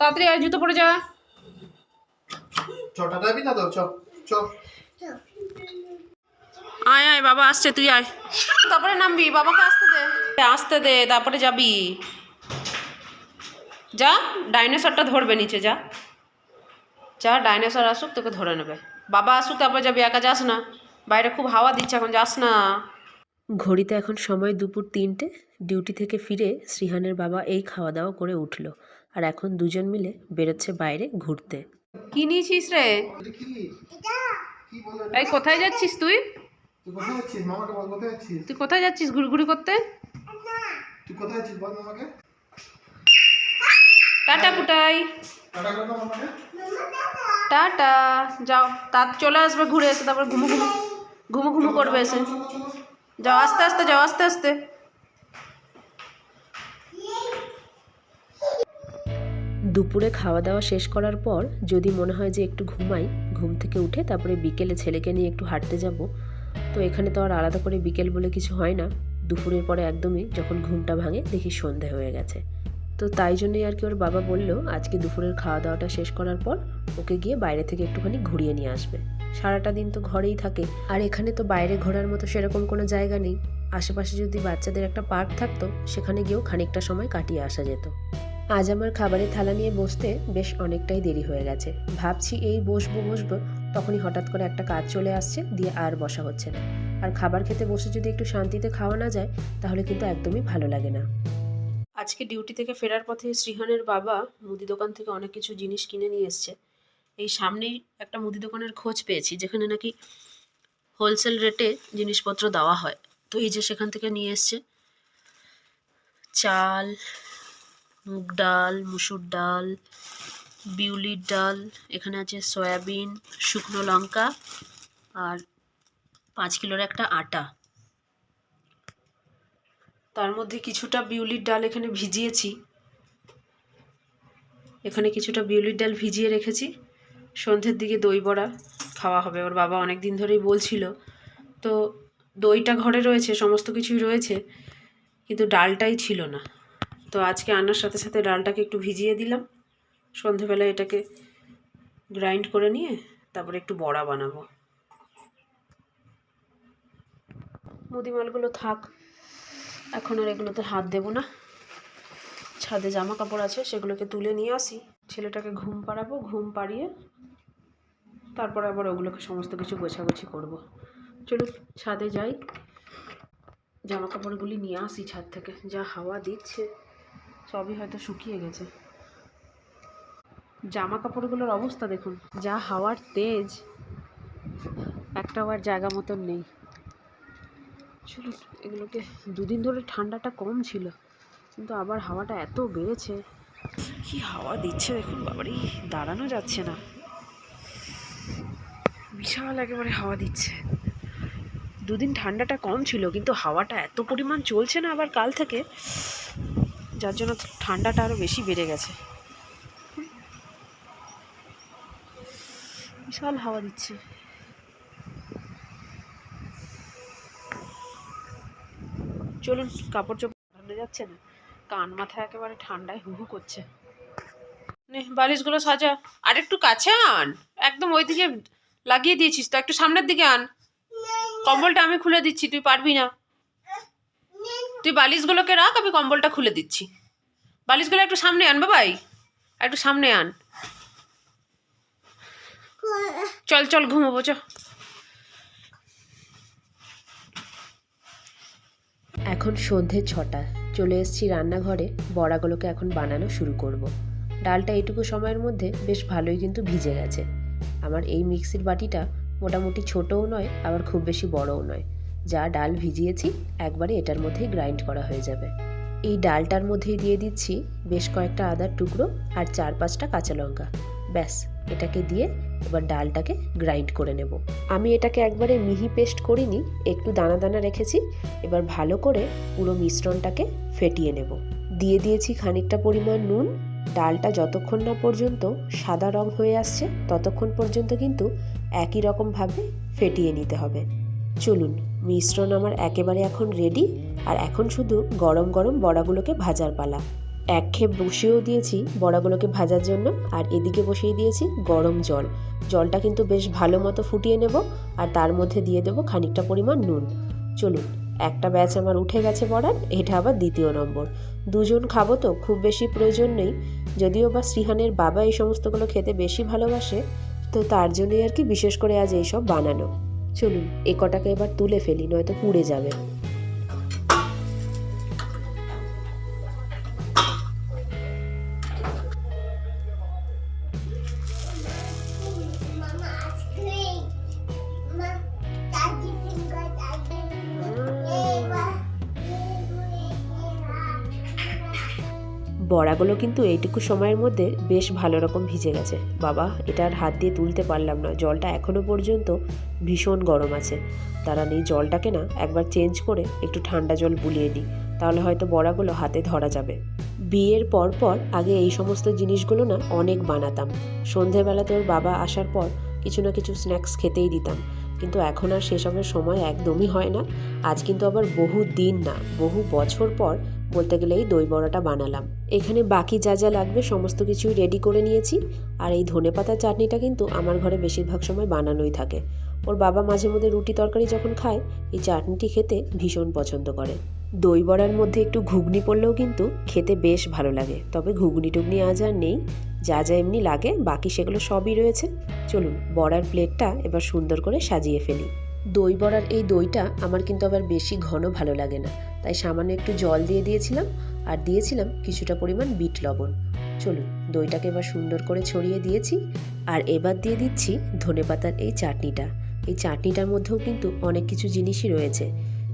তাড়াতাড়ি আয়, জুতো পরে যা। ছটা যাবি না তো? চ চ আয় আয়, বাবা আসছে, তুই আয়। তারপরে নামবি, বাবাকে আসতে দে, আসতে দে, তারপরে যাবি। যা, ডাইনোসরটা ধরবে নিচে, যা যা, ডাইনোসর আসুক তোকে ধরে নেবে। বাবা আসুক তারপর যাবি, একা যাস না, বাইরে খুব হাওয়া দিচ্ছে, এখন যাস না। ঘড়িতে এখন সময় দুপুর 3টে। ডিউটি থেকে ফিরে শ্রীহানের বাবা এই খাওয়া দাওয়া করে উঠল, আর এখন দুজন মিলে বেরোচ্ছে বাইরে ঘুরতে। কি নিয়েছিস রে? এই কোথায় যাচ্ছিস তুই? তুই কোথায় যাচ্ছিস? মামাকে বল কোথায় যাচ্ছিস? তুই কোথায় যাচ্ছিস ঘুরঘুরি করতে? তুই কোথায় যাচ্ছিস বল মামাকে। টাটা পুটাই, টাটা করে দাও মামাকে। টাটা। যাও, তার চলে আসবে ঘুরে এসে, তারপর ঘুমু ঘুমু ঘুমু ঘুমু করবে এসে। চলো চলো। যাও, আস্তে আস্তে যাও, আস্তে আস্তে। দুপুরে খাওয়া দাওয়া শেষ করার পর যদি মনে হয় যে একটু ঘুমাই, ঘুম থেকে উঠে তারপরে বিকেলে ছেলেকে নিয়ে একটু হাঁটতে যাব। তো এখানে তো আর আলাদা করে বিকেল বলে কিছু হয় না। দুপুরের পরে একদমই যখন ঘুমটা ভাঙে দেখি সন্ধে হয়ে গেছে। তো তাই জন্যই আর কি ওর বাবা বলল আজকে দুপুরের খাওয়া দাওয়াটা শেষ করার পর ওকে গিয়ে বাইরে থেকে একটুখানি ঘুরিয়ে নিয়ে আসবে। সারাটা দিন তো ঘরেই থাকে, আর এখানে তো বাইরে ঘোরার মতো সেরকম কোনো জায়গা নেই। আশেপাশে যদি বাচ্চাদের একটা পার্ক থাকতো সেখানে গিয়েও খানিকটা সময় কাটিয়ে আসা যেত। আজ আমার খাবারের থালা নিয়ে বসতে বেশ অনেকটাই দেরি হয়ে গেছে। ভাবছি এই বসবো বসবো, তখনই হঠাৎ করে একটা কাজ চলে আসছে, দিয়ে আর বসা হচ্ছে না। আর খাবার খেতে বসে যদি একটু শান্তিতে খাওয়া না যায় তাহলে কিন্তু একদমই ভালো লাগে না। আজকে ডিউটি থেকে ফেরার পথে শ্রীহানের বাবা মুদি দোকান থেকে অনেক কিছু জিনিস কিনে নিয়ে এসছে। এই সামনেই একটা মুদি দোকানের খোঁজ পেয়েছি যেখানে নাকি হোলসেল রেটে জিনিসপত্র দেওয়া হয়। তো এই যে সেখান থেকে নিয়ে এসছে চাল, মুগ ডাল, মুসুর ডাল, বিউলির ডাল, এখানে আছে সয়াবিন, শুকনো লঙ্কা, আর 5 কিলোর একটা আটা। তার মধ্যে কিছুটা বিউলির ডাল এখানে ভিজিয়েছি, এখানে কিছুটা বিউলির ডাল ভিজিয়ে রেখেছি। সন্ধ্যের দিকে দই বড়া খাওয়া হবে, ওর বাবা অনেক দিন ধরেই বলছিল। তো দইটা ঘরে রয়েছে, সমস্ত কিছুই রয়েছে, কিন্তু ডালটাই ছিল না। তো আজকে আনার সাথে সাথে ডালটাকে একটু ভিজিয়ে দিলাম। সন্ধেবেলায় এটাকে গ্রাইন্ড করে নিয়ে তারপরে একটু বড়া বানাবো। মুদিমালগুলো থাক, এখন আর এগুলোতে হাত দেবো না। ছাদে জামা কাপড় আছে, সেগুলোকে তুলে নিয়ে আসি, ছেলেটাকে ঘুম পাড়াবো, ঘুম পাড়িয়ে তারপরে আবার ওগুলোকে সমস্ত কিছু গোছাগুছি করব। চলুন ছাদে যাই, জামা কাপড়গুলি নিয়ে আসি ছাদ থেকে। যা হাওয়া দিচ্ছে, সবই হয়তো শুকিয়ে গেছে। জামা কাপড়গুলোর অবস্থা দেখুন, যা হাওয়ার তেজ, একটাও আর জায়গা মতন নেই। চলুন এগুলোকে, দুদিন ধরে ঠান্ডাটা কম ছিল, কিন্তু আবার হাওয়াটা এত বেড়েছে। কি হাওয়া দিচ্ছে দেখুন, বাবারই দাঁড়ানো যাচ্ছে না, বিশাল একেবারে হাওয়া দিচ্ছে। দুদিন ঠান্ডাটা কম ছিল কিন্তু হাওয়াটা এত পরিমাণ চলছে না আবার কাল থেকে, যার জন্য ঠান্ডাটা আরও বেশি বেড়ে গেছে। বিশাল হাওয়া দিচ্ছে। চলুন, কাপড় চোপড় ঠান্ডা যাচ্ছে না, কান মাথা একেবারে ঠান্ডায় হুহু করছে। নে বালিশগুলো সাজা, আর একটু কাছে আন, একদম ওইদিকে লাগিয়ে দিয়েছিস তো, একটু সামনের দিকে আন। কম্বলটা আমি খুলে দিচ্ছি, তুই পারবি না। তুই বালিশগুলোকে রাখ, আমি কম্বলটা খুলে দিচ্ছি। বালিশগুলো একটু সামনে আন বাবাই, একটু সামনে আন। চল চল ঘুমোবো, চ। এখন সন্ধে 6টা, চলে এসেছি রান্নাঘরে। বড়াগুলোকে এখন বানানো শুরু করব। ডালটা এইটুকু সময়ের মধ্যে বেশ ভালোই কিন্তু ভিজে গেছে। আমার এই মিক্সির বাটিটা মোটামুটি ছোটও নয় আবার খুব বেশি বড়ও নয়। যা ডাল ভিজিয়েছি একবারে এটার মধ্যেই গ্রাইন্ড করা হয়ে যাবে। এই ডালটার মধ্যেই দিয়ে দিচ্ছি বেশ কয়েকটা আদার টুকরো আর 4-5টা কাঁচা লঙ্কা। ব্যাস, এটাকে দিয়ে এবার ডালটাকে গ্রাইন্ড করে নেব। আমি এটাকে একবারে মিহি পেস্ট করিনি, একটু দানা দানা রেখেছি। এবার ভালো করে পুরো মিশ্রণটাকে ফেটিয়ে নেব। দিয়ে দিয়েছি খানিকটা পরিমাণ নুন। ডালটা যতক্ষণ না পর্যন্ত সাদা রং হয়ে আসছে ততক্ষণ পর্যন্ত কিন্তু একই রকমভাবে ফেটিয়ে নিতে হবে। চলুন, মিশ্রণ আমার একেবারে এখন রেডি, আর এখন শুধু গরম গরম বড়াগুলোকে ভাজার পালা। এক খেপ বসিয়েও দিয়েছি বড়াগুলোকে ভাজার জন্য, আর এদিকে বসিয়ে দিয়েছি গরম জল। জলটা কিন্তু বেশ ভালো মতো ফুটিয়ে নেব, আর তার মধ্যে দিয়ে দেবো খানিকটা পরিমাণ নুন। চলুন, একটা ব্যাচ আমার উঠে গেছে বড়ার, এটা আবার দ্বিতীয় নম্বর। দুজন খাবো তো খুব বেশি প্রয়োজন নেই, যদিও বা শ্রীহানের বাবা এই সমস্তগুলো খেতে বেশি ভালোবাসে, তো তার জন্যই আর কি বিশেষ করে আজ এইসব বানানো। চলুন এ কটাকে এবার তুলে ফেলি, নয়তো পুড়ে যাবে। বড়াগুলো কিন্তু এইটুকু সময়ের মধ্যে বেশ ভালো রকম ভিজে গেছে। বাবা, এটা আর হাত দিয়ে তুলতে পারলাম না, জলটা এখনও পর্যন্ত ভীষণ গরম আছে। দাঁড়ান, এই জলটাকে না একবার চেঞ্জ করে একটু ঠান্ডা জল বুলিয়ে নিই, তাহলে হয়তো বড়াগুলো হাতে ধরা যাবে। বিয়ের পর আগে এই সমস্ত জিনিসগুলো না অনেক বানাতাম। সন্ধেবেলাতে ওর বাবা আসার পর কিছু না কিছু স্ন্যাক্স খেতেই দিতাম, কিন্তু এখন আর সেসবের সময় একদমই হয় না। আজ কিন্তু আবার বহু দিন না, বহু বছর পর বলতে গেলে এই দই বড়াটা বানালাম। এখানে বাকি যা যা লাগবে সমস্ত কিছুই রেডি করে নিয়েছি। আর এই ধনেপাতার চাটনিটা কিন্তু আমার ঘরে বেশিরভাগ সময় বানানোই থাকে। ওর বাবা মাঝে মধ্যে রুটি তরকারি যখন খায়, এই চাটনিটি খেতে ভীষণ পছন্দ করে। দই বড়ার মধ্যে একটু ঘুগনি পড়লেও কিন্তু খেতে বেশ ভালো লাগে, তবে ঘুগনি টুগনি আজ আর নেই, যা যা এমনি লাগে বাকি সেগুলো সবই রয়েছে। চলুন বড়ার প্লেটটা এবার সুন্দর করে সাজিয়ে ফেলি। দই বড়ার এই দইটা আমার কিন্তু আবার বেশি ঘন ভালো লাগে না, তাই সামান্য একটু জল দিয়ে দিয়েছিলাম, আর দিয়েছিলাম কিছুটা পরিমাণ বিট লবণ। চলুন দইটাকে এবার সুন্দর করে ছড়িয়ে দিয়েছি, আর এবার দিয়ে দিচ্ছি ধনেপাতার এই চাটনিটা। এই চাটনিটার মধ্যেও কিন্তু অনেক কিছু জিনিসই রয়েছে,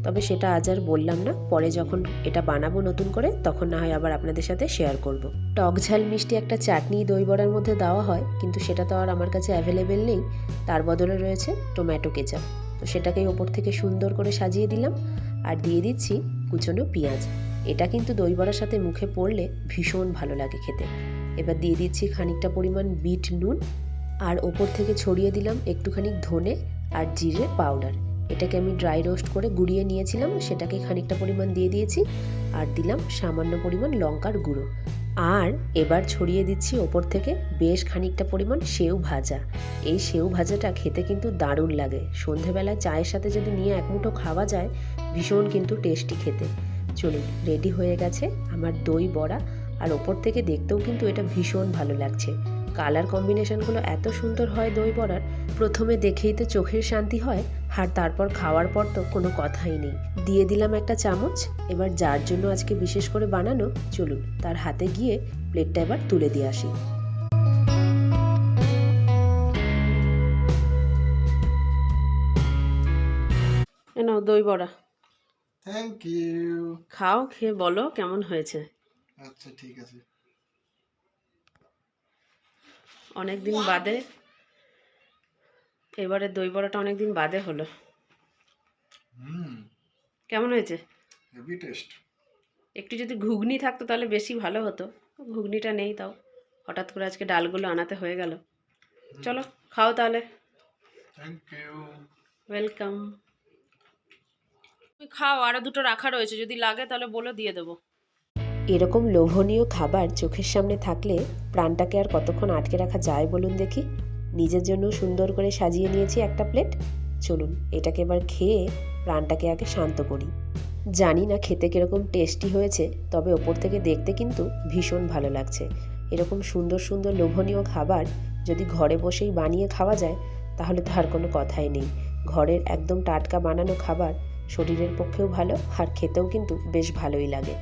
তবে সেটা আজ আর বললাম না, পরে যখন এটা বানাবো নতুন করে তখন না হয় আবার আপনাদের সাথে শেয়ার করব। টক ঝাল মিষ্টি একটা চাটনি দই বড়ার মধ্যে দেওয়া হয়, কিন্তু সেটা তো আর আমার কাছে অ্যাভেলেবেল নেই। তার বদলে রয়েছে টমেটো কেচাপ, তো সেটাকেই ওপর থেকে সুন্দর করে সাজিয়ে দিলাম, আর দিয়ে দিচ্ছি কুচনো পেঁয়াজ। এটা কিন্তু দই বড়ার সাথে মুখে পড়লে ভীষণ ভালো লাগে খেতে। এবার দিয়ে দিচ্ছি খানিকটা পরিমাণ বিট নুন, আর ওপর থেকে ছড়িয়ে দিলাম একটুখানি ধনে আর জিরে পাউডার। এটাকে আমি ড্রাই রোস্ট করে গুঁড়িয়ে নিয়েছিলাম, সেটাকে খানিকটা পরিমাণ দিয়ে দিয়েছি, আর দিলাম সামান্য পরিমাণ লঙ্কার গুঁড়ো। আর এবার ছড়িয়ে দিচ্ছি ওপর থেকে বেশ খানিকটা পরিমাণ সেউ ভাজা। এই সেউ ভাজাটা খেতে কিন্তু দারুণ লাগে, সন্ধেবেলায় চায়ের সাথে যদি নিয়ে এক মুঠো খাওয়া যায় ভীষণ কিন্তু টেস্টি খেতে। চলুন রেডি হয়ে গেছে আমার দই বড়া, আর ওপর থেকে দেখতেও কিন্তু এটা ভীষণ ভালো লাগছে। কালার কম্বিনেশনগুলো এত সুন্দর হয় দই বড়ার, প্রথমে দেখেই তো চোখের শান্তি হয়, আর তারপর খাওয়ার পর তো কোনো কথাই নেই। দিয়ে দিলাম একটা চামচ। এবার যার জন্য আজকে বিশেষ করে বানানো, চলুন তার হাতে গিয়ে প্লেটটা এবার তুলে দিয়ে আসি। নাও দই বড়া, থ্যাংক ইউ। খাও, খেয়ে বলো কেমন হয়েছে। আচ্ছা ঠিক আছে। অনেকদিন বাদে, এবারে দই বড়াটা অনেকদিন বাদে হলো। কেমন হয়েছে? Heavy taste. একটু যদি ঘুগনি থাকতো তাহলে বেশি ভালো হতো, ঘুগনিটা নেই, তাও হঠাৎ করে আজকে ডালগুলো আনাতে হয়ে গেল। চলো খাও তাহলে। Thank you. ওয়েলকাম। তুমি খাও, আরও দুটো রাখা রয়েছে, যদি লাগে তাহলে বলে দিয়ে দেবো। এরকম লোভনীয় খাবার চোখের সামনে থাকলে প্রাণটাকে আর কতক্ষণ আটকে রাখা যায় বলুন দেখি। নিজের জন্য সুন্দর করে সাজিয়ে নিয়েছি একটা প্লেট। চলুন এটাকে এবার খেয়ে প্রাণটাকে আগে শান্ত করি। জানি না খেতে কীরকম টেস্টি হয়েছে, তবে ওপর থেকে দেখতে কিন্তু ভীষণ ভালো লাগছে। এরকম সুন্দর সুন্দর লোভনীয় খাবার যদি ঘরে বসেই বানিয়ে খাওয়া যায় তাহলে তো আর কোনো কথাই নেই। ঘরের একদম টাটকা বানানো খাবার শরীরের পক্ষেও ভালো, আর খেতেও কিন্তু বেশ ভালোই লাগে।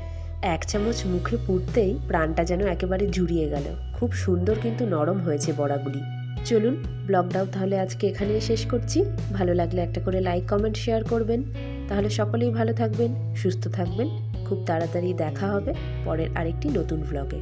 এক চামচ মুখে পুড়তেই প্রাণটা যেন একেবারে জুড়িয়ে গেল। খুব সুন্দর কিন্তু নরম হয়েছে বড়াগুলি। চলুন ব্লগটাও তাহলে আজকে এখানেই শেষ করছি। ভালো লাগলে একটা করে লাইক কমেন্ট শেয়ার করবেন। তাহলে সকলেই ভালো থাকবেন, সুস্থ থাকবেন। খুব তাড়াতাড়ি দেখা হবে পরের আরেকটি নতুন ভ্লগে।